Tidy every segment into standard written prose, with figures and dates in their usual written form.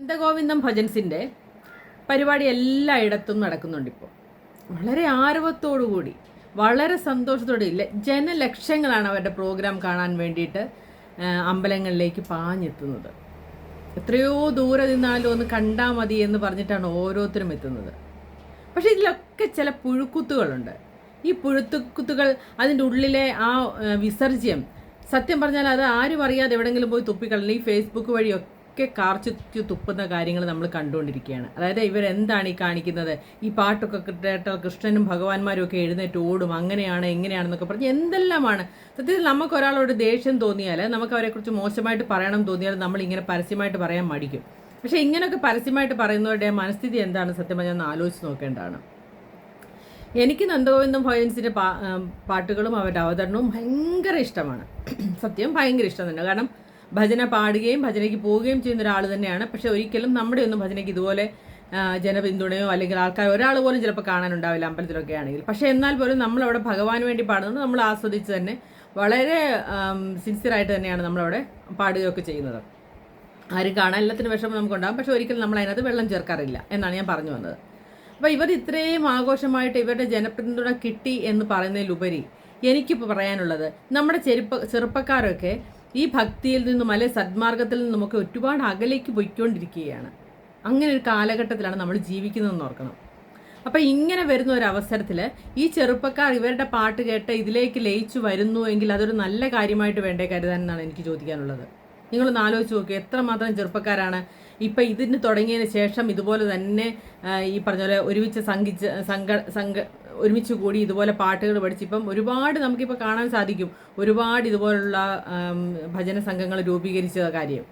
നന്ദഗോവിന്ദം ഭജൻസിൻ്റെ പരിപാടി എല്ലായിടത്തും നടക്കുന്നുണ്ട് ഇപ്പോൾ. വളരെ ആരവത്തോടുകൂടി വളരെ സന്തോഷത്തോടെ ജനലക്ഷങ്ങളാണ് അവരുടെ പ്രോഗ്രാം കാണാൻ വേണ്ടിയിട്ട് അമ്പലങ്ങളിലേക്ക് പാഞ്ഞെത്തുന്നത്. എത്രയോ ദൂരെ നിന്നാലും ഒന്ന് കണ്ടാൽ മതി എന്ന് പറഞ്ഞിട്ടാണ് ഓരോരുത്തരും എത്തുന്നത്. പക്ഷേ ഇതിലൊക്കെ ചില പുഴുക്കുത്തുകളുണ്ട്. ഈ പുഴുക്കുത്തുകൾ, അതിൻ്റെ ഉള്ളിലെ ആ വിസർജ്യം, സത്യം പറഞ്ഞാൽ അത് ആരും അറിയാതെ എവിടെയെങ്കിലും പോയി തുപ്പിക്കളഞ്ഞ ഈ ഫേസ്ബുക്ക് വഴിയൊക്കെ കാർച്ചു തുപ്പുന്ന കാര്യങ്ങൾ നമ്മൾ കണ്ടുകൊണ്ടിരിക്കുകയാണ്. അതായത് ഇവരെന്താണ് ഈ കാണിക്കുന്നത്? ഈ പാട്ടൊക്കെ കേട്ടാൽ കൃഷ്ണനും ഭഗവാന്മാരും ഒക്കെ എഴുന്നേറ്റ് ഓടും, അങ്ങനെയാണ് എങ്ങനെയാണെന്നൊക്കെ പറഞ്ഞ് എന്തെല്ലാമാണ്. സത്യത്തിൽ നമുക്ക് ഒരാളോട് ദേഷ്യം തോന്നിയാൽ, നമുക്ക് അവരെക്കുറിച്ച് മോശമായിട്ട് പറയണം തോന്നിയാൽ നമ്മൾ ഇങ്ങനെ പരസ്യമായിട്ട് പറയാൻ മടിക്കും. പക്ഷേ ഇങ്ങനെയൊക്കെ പരസ്യമായിട്ട് പറയുന്നവരുടെ മനസ്ഥിതി എന്താണ് സത്യം പറഞ്ഞാൽ ഒന്ന് ആലോചിച്ച് നോക്കേണ്ടതാണ്. എനിക്ക് നന്ദഗോവിന്ദം ഭജൻസിൻ്റെ പാട്ടുകളും അവരുടെ അവതരണവും ഭയങ്കര ഇഷ്ടമാണ്. സത്യം ഭയങ്കര ഇഷ്ടം തന്നെ. കാരണം ഭജന പാടുകയും ഭജനയ്ക്ക് പോവുകയും ചെയ്യുന്ന ഒരാൾ തന്നെയാണ്. പക്ഷേ ഒരിക്കലും നമ്മുടെ ഒന്നും ഭജനയ്ക്ക് ഇതുപോലെ ജനപിന്തുണയോ അല്ലെങ്കിൽ ആൾക്കാർ ഒരാൾ പോലും ചിലപ്പോൾ കാണാനുണ്ടാവില്ല അമ്പലത്തിലൊക്കെ ആണെങ്കിൽ. പക്ഷേ എന്നാൽ പോലും നമ്മളവിടെ ഭഗവാന് വേണ്ടി പാടുന്നത് നമ്മൾ ആസ്വദിച്ച് തന്നെ വളരെ സിൻസിയറായിട്ട് തന്നെയാണ് നമ്മളവിടെ പാടുകയൊക്കെ ചെയ്യുന്നത്. ആരും കാണാൻ എല്ലാത്തിനും വിഷമം നമുക്കുണ്ടാകും. പക്ഷേ ഒരിക്കലും നമ്മൾ അതിനകത്ത് വെള്ളം ചേർക്കാറില്ല എന്നാണ് ഞാൻ പറഞ്ഞു വന്നത്. അപ്പോൾ ഇവർ ഇത്രയും ആഘോഷമായിട്ട് ഇവരുടെ ജനപിന്തുണ കിട്ടി എന്ന് പറയുന്നതിലുപരി എനിക്കിപ്പോൾ പറയാനുള്ളത്, നമ്മുടെ ചെറുപ്പക്കാരൊക്കെ ഈ ഭക്തിയിൽ നിന്നും അല്ലെങ്കിൽ സദ്മാർഗത്തിൽ നിന്നുമൊക്കെ ഒരുപാട് അകലേക്ക് പോയിക്കൊണ്ടിരിക്കുകയാണ്. അങ്ങനെ ഒരു കാലഘട്ടത്തിലാണ് നമ്മൾ ജീവിക്കുന്നതെന്ന് ഓർക്കണം. അപ്പോൾ ഇങ്ങനെ വരുന്ന ഒരു അവസരത്തിൽ ഈ ചെറുപ്പക്കാർ ഇവരുടെ പാട്ട് കേട്ട് ഇതിലേക്ക് ലയിച്ചു വരുന്നു എങ്കിൽ അതൊരു നല്ല കാര്യമായിട്ട് വേണ്ടേ കരുതാൻ എന്നാണ് എനിക്ക് ചോദിക്കാനുള്ളത്. നിങ്ങളൊന്ന് ആലോചിച്ച് നോക്കുക, എത്രമാത്രം ചെറുപ്പക്കാരാണ് ഇപ്പം ഇതിന് തുടങ്ങിയതിന് ശേഷം ഇതുപോലെ തന്നെ ഈ പറഞ്ഞ പോലെ ഒരുമിച്ച് കൂടി ഇതുപോലെ പാട്ടുകൾ പഠിച്ച് ഇപ്പം ഒരുപാട് നമുക്കിപ്പോൾ കാണാൻ സാധിക്കും. ഒരുപാട് ഇതുപോലുള്ള ഭജന സംഘങ്ങൾ രൂപീകരിച്ച കാര്യം,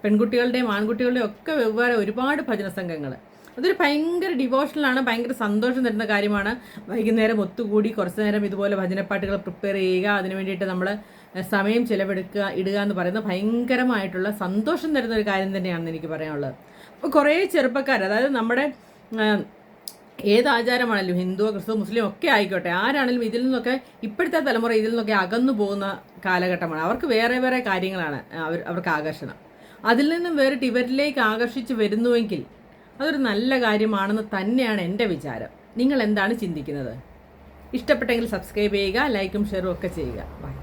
പെൺകുട്ടികളുടെയും ആൺകുട്ടികളുടെയും ഒക്കെ വെവ്വേറെ ഒരുപാട് ഭജന സംഘങ്ങൾ. അതൊരു ഭയങ്കര ഡിവോഷണലാണ്, ഭയങ്കര സന്തോഷം തരുന്ന കാര്യമാണ്. വൈകുന്നേരം ഒത്തുകൂടി കുറച്ച് നേരം ഇതുപോലെ ഭജനപ്പാട്ടുകൾ പ്രിപ്പയർ ചെയ്യുക, അതിന് വേണ്ടിയിട്ട് നമ്മൾ സമയം ഇടുക എന്ന് പറയുന്നത് ഭയങ്കരമായിട്ടുള്ള സന്തോഷം തരുന്ന ഒരു കാര്യം തന്നെയാണെന്ന് എനിക്ക് പറയാനുള്ളത്. അപ്പോൾ കുറേ ചെറുപ്പക്കാർ, അതായത് നമ്മുടെ ഏത് ആചാരമാണല്ലോ, ഹിന്ദുവോ ക്രിസ്തു മുസ്ലിം ഒക്കെ ആയിക്കോട്ടെ, ആരാണെങ്കിലും ഇതിൽ നിന്നൊക്കെ ഇപ്പോഴത്തെ തലമുറ ഇതിൽ നിന്നൊക്കെ അകന്നു പോകുന്ന കാലഘട്ടമാണ്. അവർക്ക് വേറെ വേറെ കാര്യങ്ങളാണ് അവർക്ക് ആകർഷണം. അതിൽ നിന്നും വേറിട്ട് ഇവരിലേക്ക് ആകർഷിച്ച് വരുന്നുവെങ്കിൽ അതൊരു നല്ല കാര്യമാണെന്ന് തന്നെയാണ് എൻ്റെ വിചാരം. നിങ്ങൾ എന്താണ് ചിന്തിക്കുന്നത്? ഇഷ്ടപ്പെട്ടെങ്കിൽ സബ്സ്ക്രൈബ് ചെയ്യുക, ലൈക്കും ഷെയറും ഒക്കെ ചെയ്യുക. ബൈ.